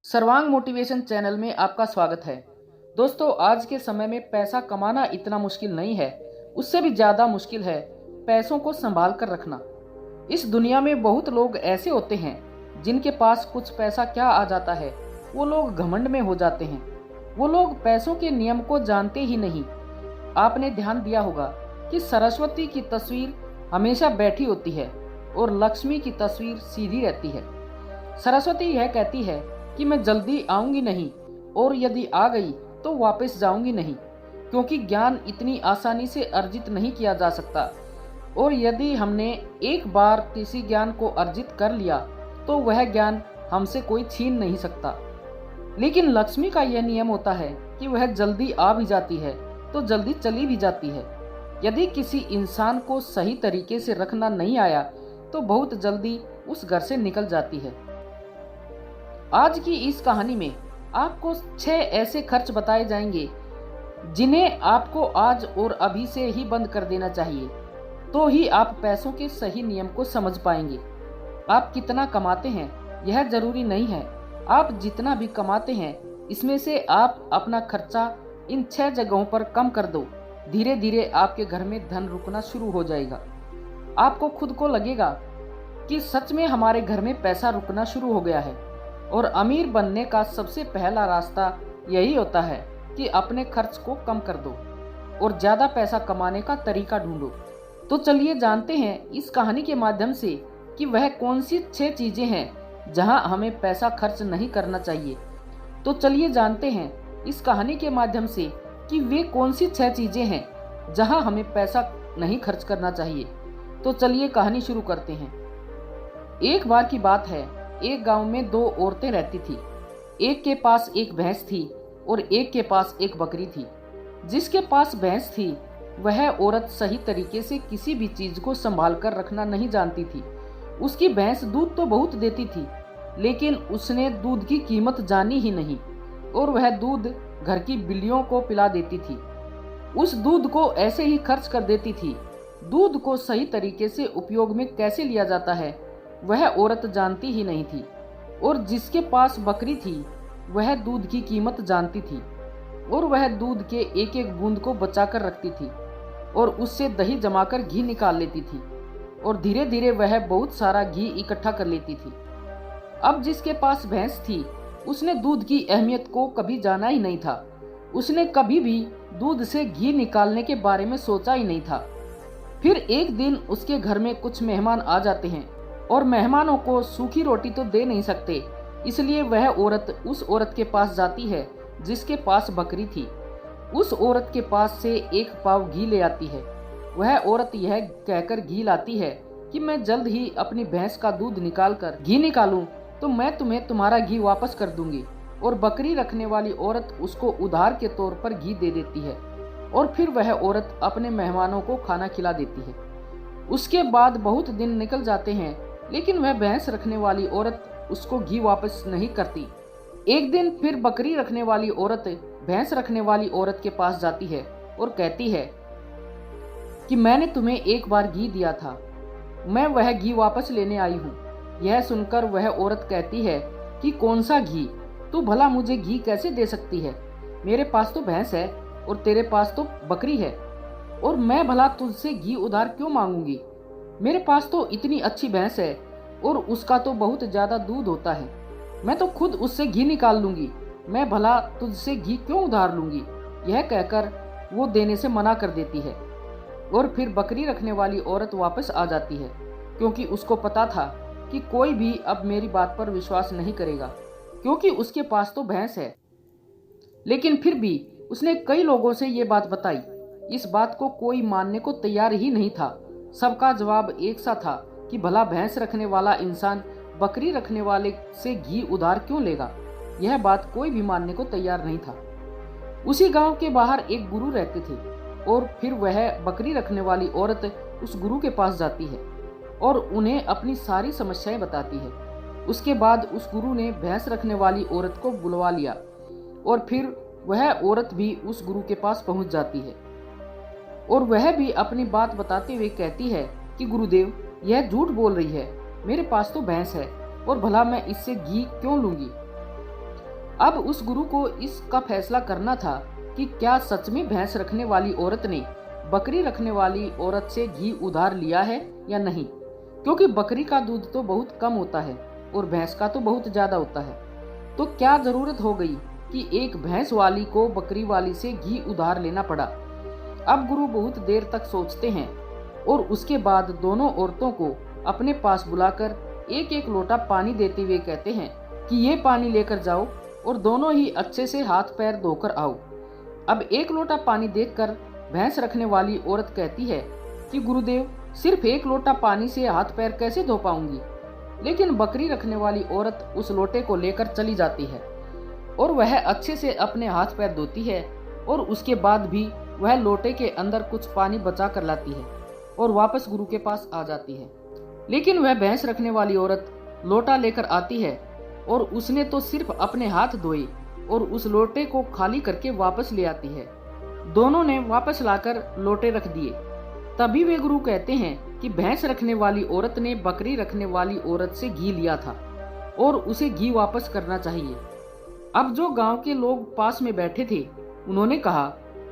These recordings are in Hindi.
सर्वांग मोटिवेशन चैनल में आपका स्वागत है। दोस्तों, आज के समय में पैसा कमाना इतना मुश्किल नहीं है, उससे भी ज़्यादा मुश्किल है पैसों को संभाल कर रखना। इस दुनिया में बहुत लोग ऐसे होते हैं जिनके पास कुछ पैसा क्या आ जाता है, वो लोग घमंड में हो जाते हैं। वो लोग पैसों के नियम को जानते ही नहीं। आपने ध्यान दिया होगा कि सरस्वती की तस्वीर हमेशा बैठी होती है और लक्ष्मी की तस्वीर सीधी रहती है। सरस्वती यह कहती है कि मैं जल्दी आऊंगी नहीं, और यदि आ गई तो वापस जाऊंगी नहीं, क्योंकि ज्ञान इतनी आसानी से अर्जित नहीं किया जा सकता, और यदि हमने एक बार किसी ज्ञान को अर्जित कर लिया तो वह ज्ञान हमसे कोई छीन नहीं सकता। लेकिन लक्ष्मी का यह नियम होता है कि वह जल्दी आ भी जाती है तो जल्दी चली भी जाती है। यदि किसी इंसान को सही तरीके से रखना नहीं आया तो बहुत जल्दी उस घर से निकल जाती है। आज की इस कहानी में आपको 6 ऐसे खर्च बताए जाएंगे जिन्हें आपको आज और अभी से ही बंद कर देना चाहिए, तो ही आप पैसों के सही नियम को समझ पाएंगे। आप कितना कमाते हैं यह जरूरी नहीं है, आप जितना भी कमाते हैं इसमें से आप अपना खर्चा इन 6 जगहों पर कम कर दो। धीरे धीरे आपके घर में धन रुकना शुरू हो जाएगा। आपको खुद को लगेगा कि सच में हमारे घर में पैसा रुकना शुरू हो गया है। और अमीर बनने का सबसे पहला रास्ता यही होता है कि अपने खर्च को कम कर दो और ज़्यादा पैसा कमाने का तरीका ढूंढो। तो चलिए जानते हैं इस कहानी के माध्यम से कि वह कौन सी 6 चीज़ें हैं जहां हमें पैसा खर्च नहीं करना चाहिए। तो चलिए जानते हैं इस कहानी के माध्यम से कि वे कौन सी 6 चीज़ें हैं जहां हमें पैसा नहीं खर्च करना चाहिए। तो चलिए कहानी शुरू करते हैं। एक बार की बात है, एक गांव में 2 औरतें रहती थी। एक के पास एक भैंस थी और एक के पास एक बकरी थी। जिसके पास भैंस थी वह औरत सही तरीके से किसी भी चीज को संभाल कर रखना नहीं जानती थी। उसकी भैंस दूध तो बहुत देती थी, लेकिन उसने दूध की कीमत जानी ही नहीं और वह दूध घर की बिल्लियों को पिला देती थी। उस दूध को ऐसे ही खर्च कर देती थी। दूध को सही तरीके से उपयोग में कैसे लिया जाता है वह औरत जानती ही नहीं थी। और जिसके पास बकरी थी वह दूध की कीमत जानती थी और वह दूध के एक एक बूंद को बचा कर रखती थी और उससे दही जमाकर घी निकाल लेती थी और धीरे धीरे वह बहुत सारा घी इकट्ठा कर लेती थी। अब जिसके पास भैंस थी उसने दूध की अहमियत को कभी जाना ही नहीं था। उसने कभी भी दूध से घी निकालने के बारे में सोचा ही नहीं था। फिर एक दिन उसके घर में कुछ मेहमान आ जाते हैं और मेहमानों को सूखी रोटी तो दे नहीं सकते, इसलिए वह औरत उस औरत के पास जाती है जिसके पास बकरी थी। उस औरत के पास से 1 पाव घी ले आती है। वह औरत यह कहकर घी लाती है कि मैं जल्द ही अपनी भैंस का दूध निकाल कर घी निकालूं तो मैं तुम्हें तुम्हारा घी वापस कर दूंगी। और बकरी रखने वाली औरत उसको उधार के तौर पर घी दे देती है और फिर वह औरत अपने मेहमानों को खाना खिला देती है। उसके बाद बहुत दिन निकल जाते हैं, लेकिन वह भैंस रखने वाली औरत उसको घी वापस नहीं करती। एक दिन फिर बकरी रखने वाली औरत भैंस रखने वाली औरत के पास जाती है और कहती है कि मैंने तुम्हें एक बार घी दिया था, मैं वह घी वापस लेने आई हूँ। यह सुनकर वह औरत कहती है कि कौन सा घी, तू भला मुझे घी कैसे दे सकती है? मेरे पास तो भैंस है और तेरे पास तो बकरी है, और मैं भला तुझसे घी उधार क्यों मांगूंगी? मेरे पास तो इतनी अच्छी भैंस है और उसका तो बहुत ज्यादा दूध होता है, मैं तो खुद उससे घी निकाल लूंगी, मैं भला तुझसे घी क्यों उधार लूंगी? यह कहकर वो देने से मना कर देती है। और फिर बकरी रखने वाली औरत वापस आ जाती है, क्योंकि उसको पता था कि कोई भी अब मेरी बात पर विश्वास नहीं करेगा, क्योंकि उसके पास तो भैंस है। लेकिन फिर भी उसने कई लोगों से ये बात बताई। इस बात को कोई मानने को तैयार ही नहीं था। सबका जवाब एक सा था कि भला भैंस रखने वाला इंसान बकरी रखने वाले से घी उधार क्यों लेगा। यह बात कोई भी मानने को तैयार नहीं था। उसी गांव के बाहर एक गुरु रहते थे और फिर वह बकरी रखने वाली औरत उस गुरु के पास जाती है और उन्हें अपनी सारी समस्याएं बताती है। उसके बाद उस गुरु ने भैंस रखने वाली औरत को बुलवा लिया और फिर वह औरत भी उस गुरु के पास पहुंच जाती है और वह भी अपनी बात बताते हुए कहती है कि गुरुदेव, यह झूठ बोल रही है, मेरे पास तो भैंस है और भला मैं इससे घी क्यों लूंगी? अब उस गुरु को इसका फैसला करना था कि क्या सच में भैंस रखने वाली औरत ने बकरी रखने वाली औरत से घी उधार लिया है या नहीं, क्योंकि बकरी का दूध तो बहुत कम होता है और भैंस का तो बहुत ज्यादा होता है। तो क्या जरूरत हो गई कि एक भैंस वाली को बकरी वाली से घी उधार लेना पड़ा। अब गुरु बहुत देर तक सोचते हैं और उसके बाद दोनों औरतों को अपने पास बुलाकर एक एक लोटा पानी देते हुए कहते हैं कि ये पानी लेकर जाओ और दोनों ही अच्छे से हाथ पैर धोकर आओ। अब एक लोटा पानी देखकर भैंस रखने वाली औरत कहती है कि गुरुदेव, सिर्फ एक लोटा पानी से हाथ पैर कैसे धो पाऊंगी। लेकिन बकरी रखने वाली औरत उस लोटे को लेकर चली जाती है और वह अच्छे से अपने हाथ पैर धोती है और उसके बाद भी वह लोटे के अंदर कुछ पानी बचा कर लाती है और वापस गुरु के पास आ जाती है। लेकिन वह भैंस रखने वाली औरत लोटा लेकर आती है और उसने तो सिर्फ अपने हाथ धोए और उस लोटे को खाली करके वापस ले आती है। दोनों ने वापस लाकर लोटे रख दिए। तभी वे गुरु कहते हैं कि भैंस रखने वाली औरत ने बकरी रखने वाली औरत से घी लिया था और उसे घी वापस करना चाहिए। अब जो गांव के लोग पास में बैठे थे उन्होंने कहा,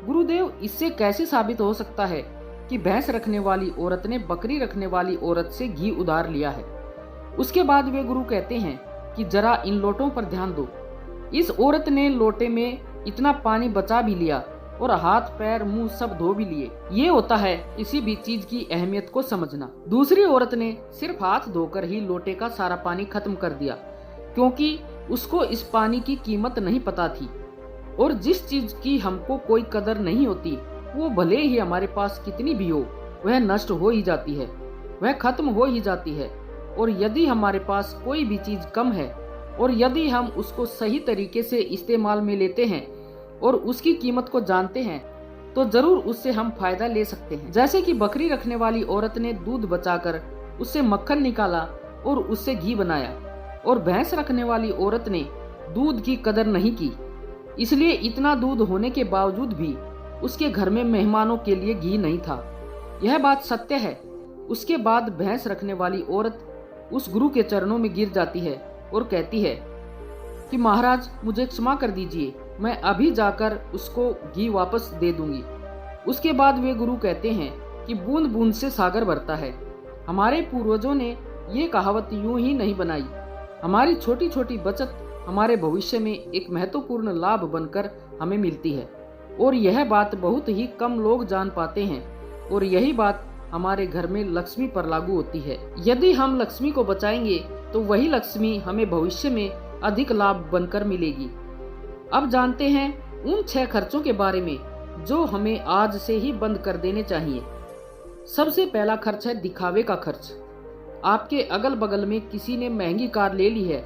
गुरुदेव, इससे कैसे साबित हो सकता है कि भैंस रखने वाली औरत ने बकरी रखने वाली औरत से घी उधार लिया है। उसके बाद वे गुरु कहते हैं कि जरा इन लोटों पर ध्यान दो। इस औरत ने लोटे में इतना पानी बचा भी लिया और हाथ पैर मुंह सब धो भी लिए। ये होता है किसी भी चीज की अहमियत को समझना। दूसरी औरत ने सिर्फ हाथ धोकर ही लोटे का सारा पानी खत्म कर दिया, क्योंकि उसको इस पानी की कीमत नहीं पता थी। और जिस चीज की हमको कोई कदर नहीं होती, वो भले ही हमारे पास कितनी भी हो, वह नष्ट हो ही जाती है, वह खत्म हो ही जाती है। और यदि हमारे पास कोई भी चीज कम है और यदि हम उसको सही तरीके से इस्तेमाल में लेते हैं और उसकी कीमत को जानते हैं, तो जरूर उससे हम फायदा ले सकते हैं। जैसे कि बकरी रखने वाली औरत ने दूध बचाकर उससे मक्खन निकाला और उससे घी बनाया, और भैंस रखने वाली औरत ने दूध की कदर नहीं की, इसलिए इतना दूध होने के बावजूद भी उसके घर में मेहमानों के लिए घी नहीं था। यह बात सत्य है। उसके बाद भैंस रखने वाली औरत उस गुरु के चरणों में गिर जाती है और कहती है कि महाराज, मुझे क्षमा कर दीजिए, मैं अभी जाकर उसको घी वापस दे दूंगी। उसके बाद वे गुरु कहते हैं कि बूंद बूंद से सागर भरता है। हमारे पूर्वजों ने ये कहावत यूं ही नहीं बनाई। हमारी छोटी छोटी बचत हमारे भविष्य में एक महत्वपूर्ण लाभ बनकर हमें मिलती है, और यह बात बहुत ही कम लोग जान पाते हैं। और यही बात हमारे घर में लक्ष्मी पर लागू होती है। यदि हम लक्ष्मी को बचाएंगे तो वही लक्ष्मी हमें भविष्य में अधिक लाभ बनकर मिलेगी। अब जानते हैं उन 6 खर्चों के बारे में जो हमें आज से ही बंद कर देने चाहिए। सबसे पहला खर्च है दिखावे का खर्च। आपके अगल बगल में किसी ने महंगी कार ले ली है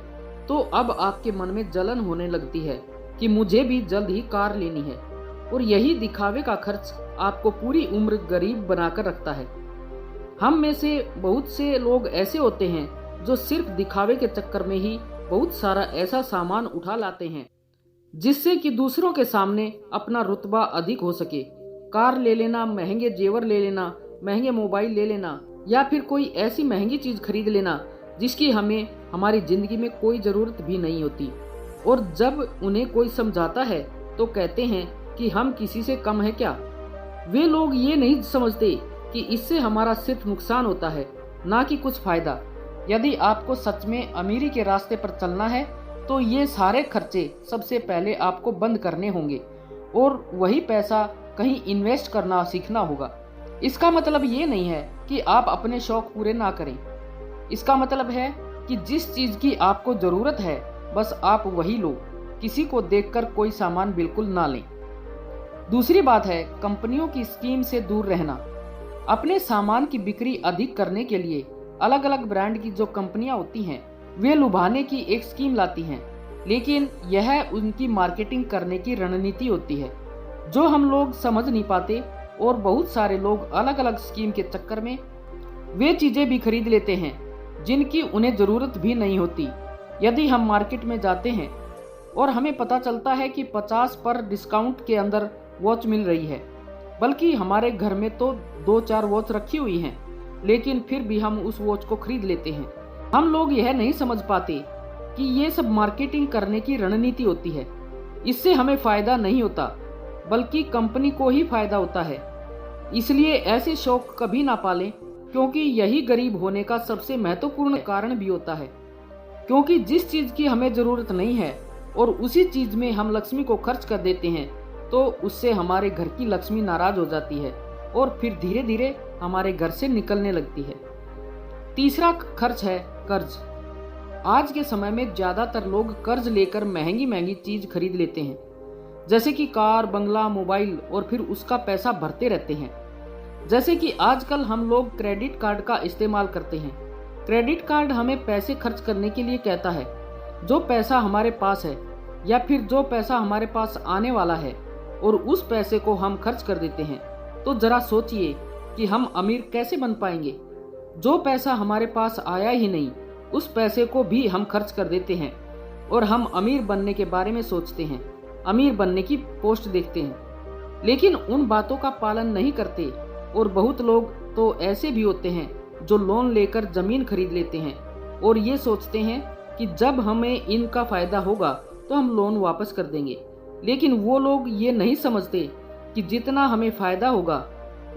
तो अब आपके मन में जलन होने लगती है कि मुझे भी जल्द ही कार लेनी है, और यही दिखावे का खर्च आपको पूरी उम्र गरीब बनाकर रखता है। हम में से बहुत से लोग ऐसे होते हैं जो सिर्फ दिखावे के चक्कर में ही बहुत सारा ऐसा सामान उठा लाते हैं जिससे कि दूसरों के सामने अपना रुतबा अधिक हो सके। कार ले लेना, महंगे जेवर ले लेना, महंगे मोबाइल ले लेना, या फिर कोई ऐसी महंगी चीज खरीद लेना जिसकी हमें हमारी जिंदगी में कोई जरूरत भी नहीं होती। और जब उन्हें कोई समझाता है तो कहते हैं कि हम किसी से कम है क्या। वे लोग ये नहीं समझते कि इससे हमारा सिर्फ नुकसान होता है, ना कि कुछ फायदा। यदि आपको सच में अमीरी के रास्ते पर चलना है तो ये सारे खर्चे सबसे पहले आपको बंद करने होंगे और वही पैसा कहीं इन्वेस्ट करना सीखना होगा। इसका मतलब ये नहीं है कि आप अपने शौक पूरे ना करें। इसका मतलब है कि जिस चीज की आपको जरूरत है बस आप वही लो, किसी को देखकर कोई सामान बिल्कुल ना लें। दूसरी बात है कंपनियों की स्कीम से दूर रहना। अपने सामान की बिक्री अधिक करने के लिए अलग अलग ब्रांड की जो कंपनियां होती हैं वे लुभाने की एक स्कीम लाती हैं, लेकिन यह उनकी मार्केटिंग करने की रणनीति होती है जो हम लोग समझ नहीं पाते, और बहुत सारे लोग अलग अलग स्कीम के चक्कर में वे चीजें भी खरीद लेते हैं जिनकी उन्हें जरूरत भी नहीं होती। यदि हम मार्केट में जाते हैं और हमें पता चलता है कि 50% डिस्काउंट के अंदर वॉच मिल रही है, बल्कि हमारे घर में तो 2-4 वॉच रखी हुई हैं, लेकिन फिर भी हम उस वॉच को खरीद लेते हैं। हम लोग यह नहीं समझ पाते कि ये सब मार्केटिंग करने की रणनीति होती है। इससे हमें फायदा नहीं होता, बल्कि कंपनी को ही फायदा होता है। इसलिए ऐसे शौक कभी ना पालें, क्योंकि यही गरीब होने का सबसे महत्वपूर्ण कारण भी होता है। क्योंकि जिस चीज की हमें जरूरत नहीं है और उसी चीज में हम लक्ष्मी को खर्च कर देते हैं, तो उससे हमारे घर की लक्ष्मी नाराज हो जाती है और फिर धीरे धीरे हमारे घर से निकलने लगती है। तीसरा खर्च है कर्ज। आज के समय में ज्यादातर लोग कर्ज लेकर महंगी महंगी चीज खरीद लेते हैं, जैसे कि कार, बंगला, मोबाइल, और फिर उसका पैसा भरते रहते हैं। जैसे कि आजकल हम लोग क्रेडिट कार्ड का इस्तेमाल करते हैं। क्रेडिट कार्ड हमें पैसे खर्च करने के लिए कहता है। जो पैसा हमारे पास है या फिर जो पैसा हमारे पास आने वाला है और उस पैसे को हम खर्च कर देते हैं, तो जरा सोचिए कि हम अमीर कैसे बन पाएंगे। जो पैसा हमारे पास आया ही नहीं, उस पैसे को भी हम खर्च कर देते हैं और हम अमीर बनने के बारे में सोचते हैं, अमीर बनने की पोस्ट देखते हैं, लेकिन उन बातों का पालन नहीं करते। और बहुत लोग तो ऐसे भी होते हैं जो लोन लेकर जमीन खरीद लेते हैं और ये सोचते हैं कि जब हमें इनका फायदा होगा तो हम लोन वापस कर देंगे। लेकिन वो लोग ये नहीं समझते कि जितना हमें फायदा होगा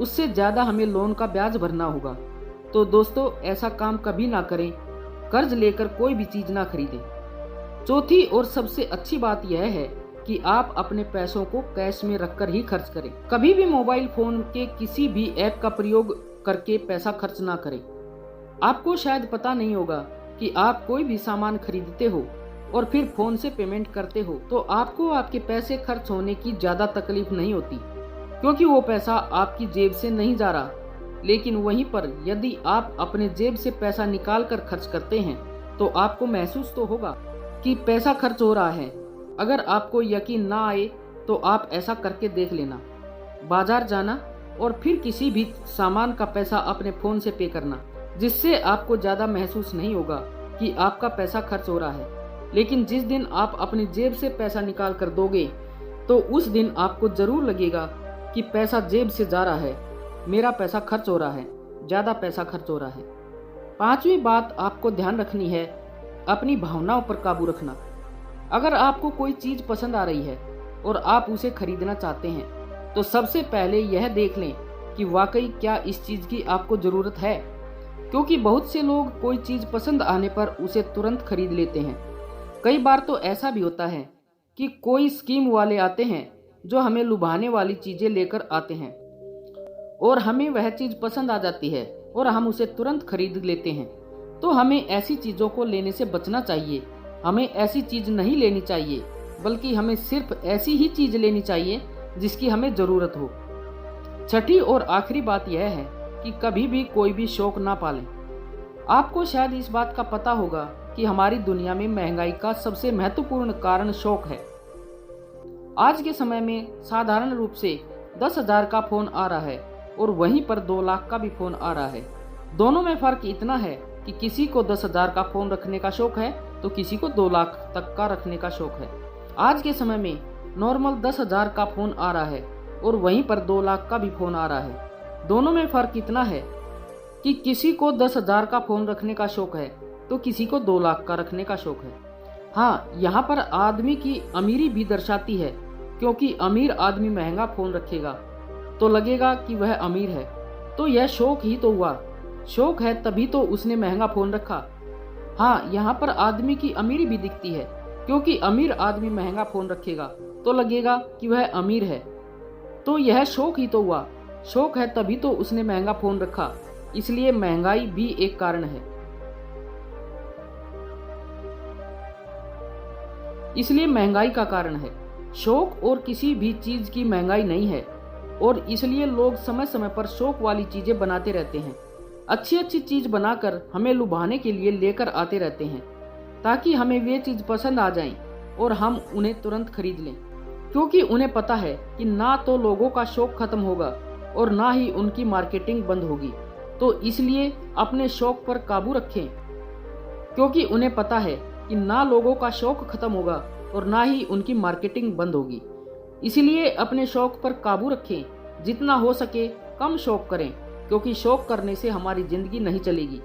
उससे ज़्यादा हमें लोन का ब्याज भरना होगा। तो दोस्तों, ऐसा काम कभी ना करें, कर्ज लेकर कोई भी चीज़ ना खरीदें। चौथी और सबसे अच्छी बात यह है कि आप अपने पैसों को कैश में रखकर ही खर्च करें। कभी भी मोबाइल फोन के किसी भी ऐप का प्रयोग करके पैसा खर्च ना करें। आपको शायद पता नहीं होगा कि आप कोई भी सामान खरीदते हो और फिर फोन से पेमेंट करते हो, तो आपको आपके पैसे खर्च होने की ज्यादा तकलीफ नहीं होती, क्योंकि वो पैसा आपकी जेब से नहीं जा रहा। लेकिन वहीं पर यदि आप अपने जेब से पैसा निकाल कर खर्च करते हैं, तो आपको महसूस तो होगा कि पैसा खर्च हो रहा है। अगर आपको यकीन ना आए तो आप ऐसा करके देख लेना। बाजार जाना और फिर किसी भी सामान का पैसा अपने फोन से पे करना, जिससे आपको ज़्यादा महसूस नहीं होगा कि आपका पैसा खर्च हो रहा है। लेकिन जिस दिन आप अपनी जेब से पैसा निकाल कर दोगे, तो उस दिन आपको ज़रूर लगेगा कि पैसा जेब से जा रहा है, मेरा पैसा खर्च हो रहा है, ज़्यादा पैसा खर्च हो रहा है। पांचवी बात आपको ध्यान रखनी है, अपनी भावनाओं पर काबू रखना। अगर आपको कोई चीज़ पसंद आ रही है और आप उसे खरीदना चाहते हैं, तो सबसे पहले यह देख लें कि वाकई क्या इस चीज़ की आपको ज़रूरत है। क्योंकि बहुत से लोग कोई चीज़ पसंद आने पर उसे तुरंत खरीद लेते हैं। कई बार तो ऐसा भी होता है कि कोई स्कीम वाले आते हैं जो हमें लुभाने वाली चीज़ें लेकर आते हैं और हमें वह चीज़ पसंद आ जाती है और हम उसे तुरंत खरीद लेते हैं। तो हमें ऐसी चीज़ों को लेने से बचना चाहिए। हमें ऐसी चीज़ नहीं लेनी चाहिए, बल्कि हमें सिर्फ ऐसी ही चीज़ लेनी चाहिए जिसकी हमें ज़रूरत हो। छठी और आखिरी बात यह है कि कभी भी कोई भी शौक ना पालें। आपको शायद इस बात का पता होगा कि हमारी दुनिया में महंगाई का सबसे महत्वपूर्ण कारण शौक है। आज के समय में साधारण रूप से 10,000 का फ़ोन आ रहा है और वहीं पर 2 लाख का भी फ़ोन आ रहा है। दोनों में फ़र्क इतना है कि किसी को 10,000 का फ़ोन रखने का शौक है तो किसी को 2 लाख तक का रखने का शौक है। आज के समय में नॉर्मल 10,000 का फ़ोन आ रहा है और वहीं पर 2 लाख का भी फ़ोन आ रहा है। दोनों में फ़र्क इतना है कि किसी को 10,000 का फ़ोन रखने का शौक है तो किसी को 2 लाख का रखने का शौक है। हाँ, यहाँ पर आदमी की अमीरी भी दर्शाती है, क्योंकि अमीर आदमी महंगा फ़ोन रखेगा तो लगेगा कि वह अमीर है, तो यह शौक ही तो हुआ। शौक है तभी तो उसने महंगा फ़ोन रखा। हाँ, यहाँ पर आदमी की अमीरी भी दिखती है, क्योंकि अमीर आदमी महंगा फ़ोन रखेगा तो लगेगा कि वह अमीर है, तो यह शौक ही तो हुआ। शौक है तभी तो उसने महंगा फ़ोन रखा, इसलिए महंगाई भी एक कारण है। इसलिए महंगाई का कारण है। शौक और किसी भी चीज़ की महंगाई नहीं है, और इसलिए लोग समय समय पर शौक वाली चीज़ें बनाते रहते हैं। अच्छी अच्छी चीज़ बनाकर हमें लुभाने के लिए लेकर आते रहते हैं, ताकि हमें वे चीज़ पसंद आ जाएं और हम उन्हें तुरंत खरीद लें। क्योंकि उन्हें पता है कि ना तो लोगों का शौक खत्म होगा और ना ही उनकी मार्केटिंग बंद होगी। तो इसलिए अपने शौक पर काबू रखें, क्योंकि उन्हें पता है कि ना लोगों का शौक खत्म होगा और ना ही उनकी मार्केटिंग बंद होगी। इसलिए अपने शौक पर काबू रखें। जितना हो सके कम शौक करें, क्योंकि शौक करने से हमारी ज़िंदगी नहीं चलेगी।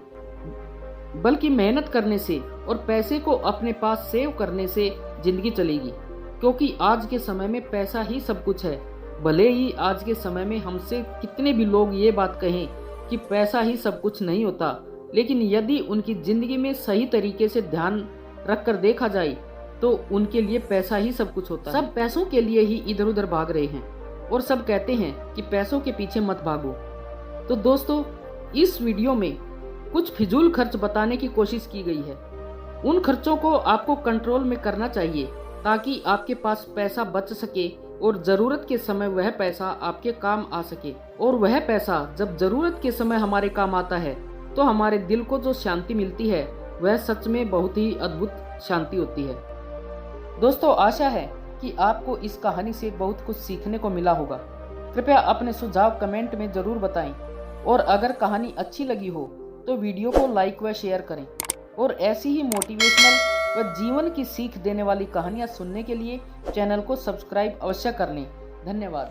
बल्कि मेहनत करने से और पैसे को अपने पास सेव करने से जिंदगी चलेगी। क्योंकि आज के समय में पैसा ही सब कुछ है। भले ही आज के समय में हमसे कितने भी लोग ये बात कहें कि पैसा ही सब कुछ नहीं होता, लेकिन यदि उनकी जिंदगी में सही तरीके से ध्यान रखकर देखा जाए तो उनके लिए पैसा ही सब कुछ होता है। सब पैसों के लिए ही इधर उधर भाग रहे हैं और सब कहते हैं कि पैसों के पीछे मत भागो। तो दोस्तों, इस वीडियो में कुछ फिजूल खर्च बताने की कोशिश की गई है। उन खर्चों को आपको कंट्रोल में करना चाहिए ताकि आपके पास पैसा बच सके और जरूरत के समय वह पैसा आपके काम आ सके। और वह पैसा जब जरूरत के समय हमारे काम आता है तो हमारे दिल को जो शांति मिलती है वह सच में बहुत ही अद्भुत शांति होती है। दोस्तों, आशा है कि आपको इस कहानी से बहुत कुछ सीखने को मिला होगा। कृपया अपने सुझाव कमेंट में जरूर बताएं और अगर कहानी अच्छी लगी हो तो वीडियो को लाइक व शेयर करें। और ऐसी ही मोटिवेशनल व जीवन की सीख देने वाली कहानियाँ सुनने के लिए चैनल को सब्सक्राइब अवश्य कर लें। धन्यवाद।